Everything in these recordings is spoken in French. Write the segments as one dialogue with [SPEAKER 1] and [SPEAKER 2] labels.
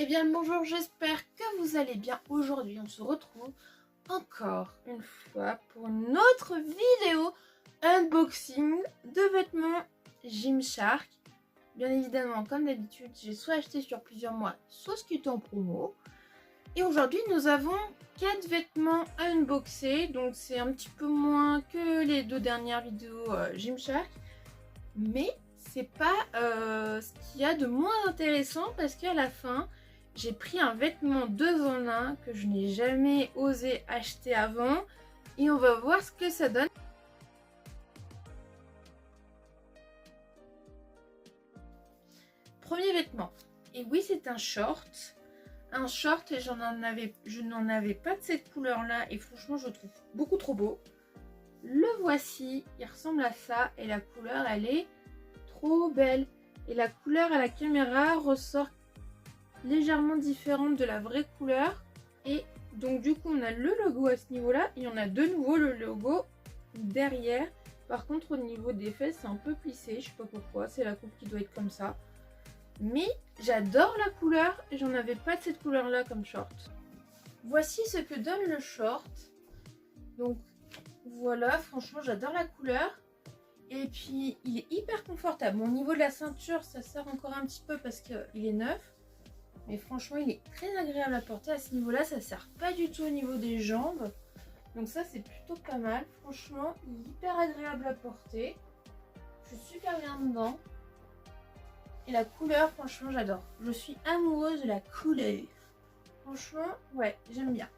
[SPEAKER 1] Eh bien bonjour, j'espère que vous allez bien. Aujourd'hui on se retrouve encore une fois pour une autre vidéo unboxing de vêtements Gymshark. Bien évidemment, comme d'habitude, j'ai soit acheté sur plusieurs mois, soit ce qui était en promo. Et aujourd'hui nous avons 4 vêtements à unboxer, donc c'est un petit peu moins que les 2 dernières vidéos Gymshark. Mais c'est pas ce qu'il y a de moins intéressant parce qu'à la fin, j'ai pris un vêtement 2 en 1 que je n'ai jamais osé acheter avant et on va voir ce que ça donne. Premier vêtement. Et oui, c'est un short. Un short et je n'en avais pas de cette couleur là et franchement je le trouve beaucoup trop beau. Le voici, il ressemble à ça et la couleur elle est trop belle. Et la couleur à la caméra ressort légèrement différente de la vraie couleur. Et donc du coup on a le logo à ce niveau là et on a de nouveau le logo derrière. Par contre au niveau des fesses c'est un peu plissé, je sais pas pourquoi, c'est la coupe qui doit être comme ça. Mais j'adore la couleur et j'en avais pas de cette couleur là comme short. Voici ce que donne le short. Donc voilà, franchement j'adore la couleur. Et puis il est hyper confortable. Bon, au niveau de la ceinture ça sert encore un petit peu parce qu'il est neuf. Mais franchement il est très agréable à porter à ce niveau là. Ça sert pas du tout au niveau des jambes. Donc ça c'est plutôt pas mal. Franchement il est hyper agréable à porter. Je suis super bien dedans. Et la couleur franchement j'adore. Je suis amoureuse de la couleur. Franchement ouais j'aime bien.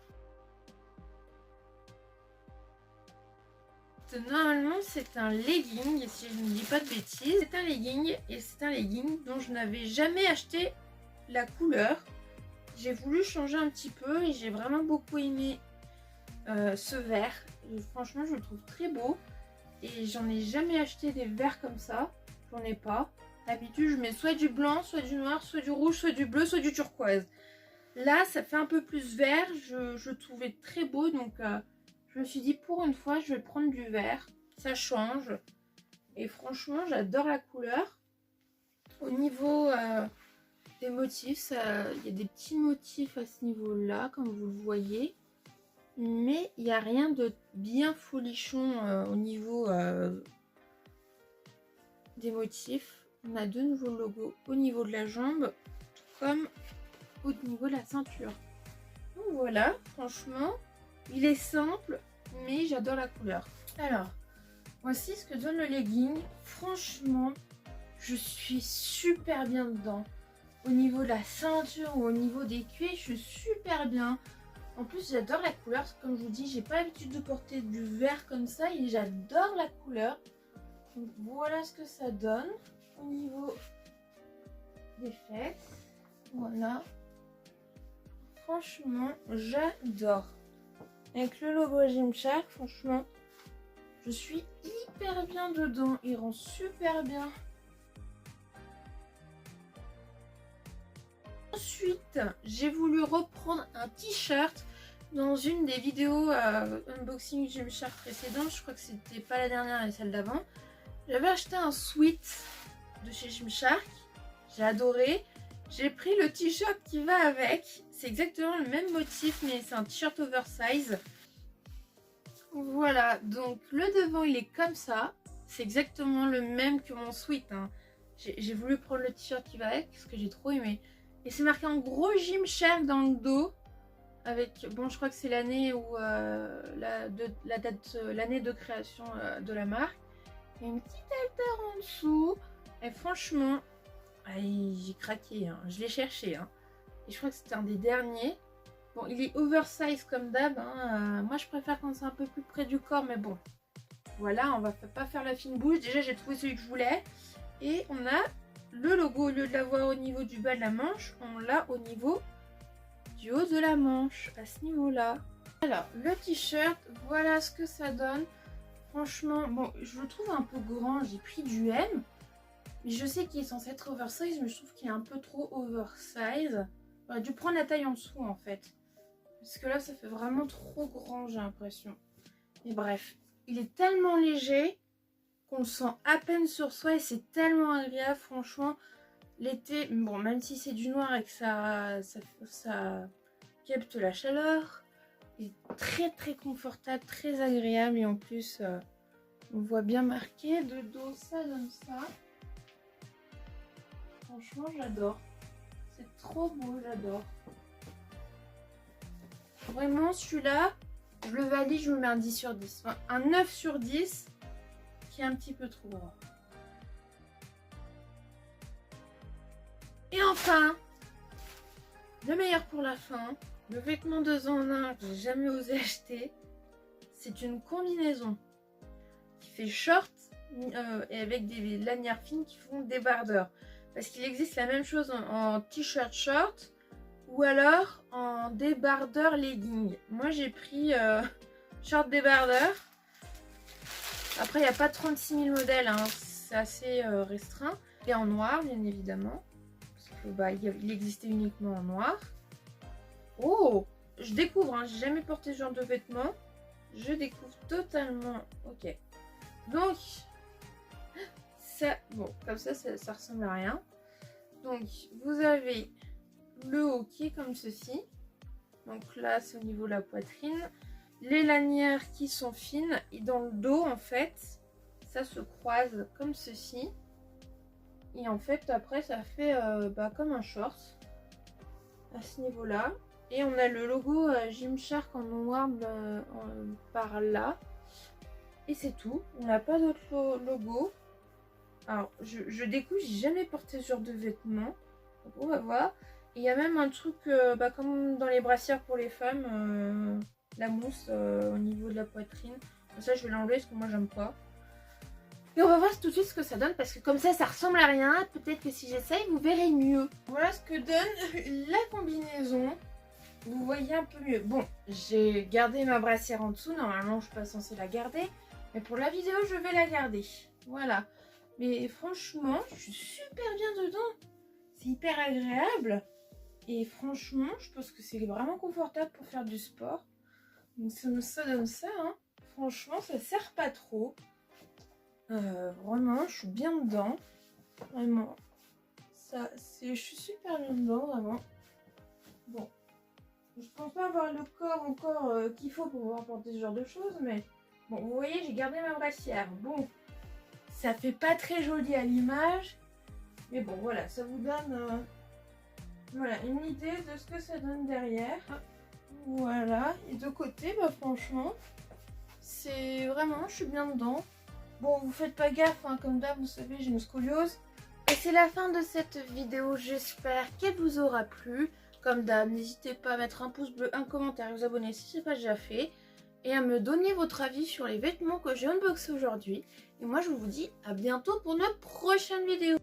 [SPEAKER 1] Normalement c'est un legging, si je ne dis pas de bêtises. C'est un legging et c'est un legging dont je n'avais jamais acheté la couleur. J'ai voulu changer un petit peu et j'ai vraiment beaucoup aimé ce vert. Et franchement je le trouve très beau et j'en ai jamais acheté des verts comme ça. J'en ai pas. D'habitude je mets soit du blanc, soit du noir, soit du rouge, soit du bleu, soit du turquoise. Là ça fait un peu plus vert, je trouvais très beau donc je me suis dit pour une fois je vais prendre du vert, ça change. Et franchement j'adore la couleur. Au niveau des motifs, il y a des petits motifs à ce niveau là comme vous le voyez. Mais il n'y a rien de bien folichon au niveau des motifs. On a de nouveaux logos au niveau de la jambe comme au niveau de la ceinture. Donc voilà, franchement, il est simple, mais j'adore la couleur. Alors, voici ce que donne le legging. Franchement, je suis super bien dedans. Au niveau de la ceinture ou au niveau des cuisses, je suis super bien. En plus, j'adore la couleur. Comme je vous dis, j'ai pas l'habitude de porter du vert comme ça et j'adore la couleur. Donc voilà ce que ça donne au niveau des fesses. Voilà. Franchement, j'adore. Avec le logo Gymshark, franchement, je suis hyper bien dedans. Il rend super bien. Ensuite, j'ai voulu reprendre un t-shirt dans une des vidéos unboxing Gymshark précédentes. Je crois que c'était pas la dernière et celle d'avant. J'avais acheté un sweat de chez Gymshark. J'ai adoré. J'ai pris le t-shirt qui va avec. C'est exactement le même motif, mais c'est un t-shirt oversize. Voilà, donc le devant il est comme ça. C'est exactement le même que mon sweat. Hein. J'ai voulu prendre le t-shirt qui va avec parce que j'ai trop aimé. Et c'est marqué en gros Gymshark dans le dos. Avec, bon, je crois que c'est l'année où l'année de création de la marque. Il y a une petite haltère en dessous. Et franchement, j'ai craqué. Hein. Je l'ai cherché. Hein. Et je crois que c'était un des derniers. Bon, il est oversize comme d'hab. Hein. Moi, je préfère quand c'est un peu plus près du corps. Mais bon, voilà, on va pas faire la fine bouche. Déjà, j'ai trouvé celui que je voulais. Et on a le logo, au lieu de l'avoir au niveau du bas de la manche, on l'a au niveau du haut de la manche, à ce niveau-là. Alors, le t-shirt, voilà ce que ça donne. Franchement, bon, je le trouve un peu grand. J'ai pris du M. Mais je sais qu'il est censé être oversize, mais je trouve qu'il est un peu trop oversize. J'aurais dû prendre la taille en dessous, en fait. Parce que là, ça fait vraiment trop grand, j'ai l'impression. Mais bref, il est tellement léger qu'on le sent à peine sur soi et c'est tellement agréable, franchement. L'été, bon, même si c'est du noir et que ça capte la chaleur, il est très très confortable, très agréable et en plus on voit bien marqué de dos, ça donne ça. Franchement, j'adore. C'est trop beau, j'adore. Vraiment, celui-là, je le valide, je me mets un 10 sur 10. Enfin, un 9 sur 10 qui est un petit peu trop grand. Et enfin, le meilleur pour la fin, le vêtement 2 en 1 que j'ai jamais osé acheter, c'est une combinaison qui fait short et avec des lanières fines qui font débardeur. Parce qu'il existe la même chose en t-shirt short ou alors en débardeur legging. Moi j'ai pris short débardeur. Après il n'y a pas 36 000 modèles, hein. C'est assez restreint. Et en noir bien évidemment. Bah, il existait uniquement en noir. Oh, je découvre, hein, j'ai jamais porté ce genre de vêtements. Je découvre totalement. Ok. Donc, ça, bon, comme ça ressemble à rien. Donc, vous avez le haut qui est comme ceci. Donc là, c'est au niveau de la poitrine. Les lanières qui sont fines. Et dans le dos, en fait, ça se croise comme ceci. Et en fait, après, ça fait comme un short à ce niveau-là. Et on a le logo Gymshark en noir par là. Et c'est tout. On n'a pas d'autre logo. Alors, je découvre, j'ai jamais porté ce genre de vêtements. Donc, on va voir. Et il y a même un truc, comme dans les brassières pour les femmes, la mousse au niveau de la poitrine. Comme ça, je vais l'enlever parce que moi, j'aime pas. Et on va voir tout de suite ce que ça donne parce que comme ça ressemble à rien. Peut-être que si j'essaye, vous verrez mieux. Voilà ce que donne la combinaison. Vous voyez un peu mieux. Bon, j'ai gardé ma brassière en dessous. Normalement, je suis pas censée la garder. Mais pour la vidéo, je vais la garder. Voilà. Mais franchement, je suis super bien dedans. C'est hyper agréable. Et franchement, je pense que c'est vraiment confortable pour faire du sport. Donc ça donne ça. Hein. Franchement, ça sert pas trop. Vraiment, je suis bien dedans. Vraiment. Je suis super bien dedans, vraiment. Bon. Je pense pas avoir le corps encore qu'il faut pour pouvoir porter ce genre de choses, mais bon, vous voyez, j'ai gardé ma brassière. Bon, ça fait pas très joli à l'image, mais bon, voilà, ça vous donne voilà, une idée de ce que ça donne derrière. Voilà, et de côté, franchement, c'est vraiment, je suis bien dedans. Bon, vous faites pas gaffe, hein, comme d'hab, vous savez, j'ai une scoliose. Et c'est la fin de cette vidéo, j'espère qu'elle vous aura plu. Comme d'hab, n'hésitez pas à mettre un pouce bleu, un commentaire et vous abonner si ce n'est pas déjà fait. Et à me donner votre avis sur les vêtements que j'ai unboxés aujourd'hui. Et moi, je vous dis à bientôt pour notre prochaine vidéo.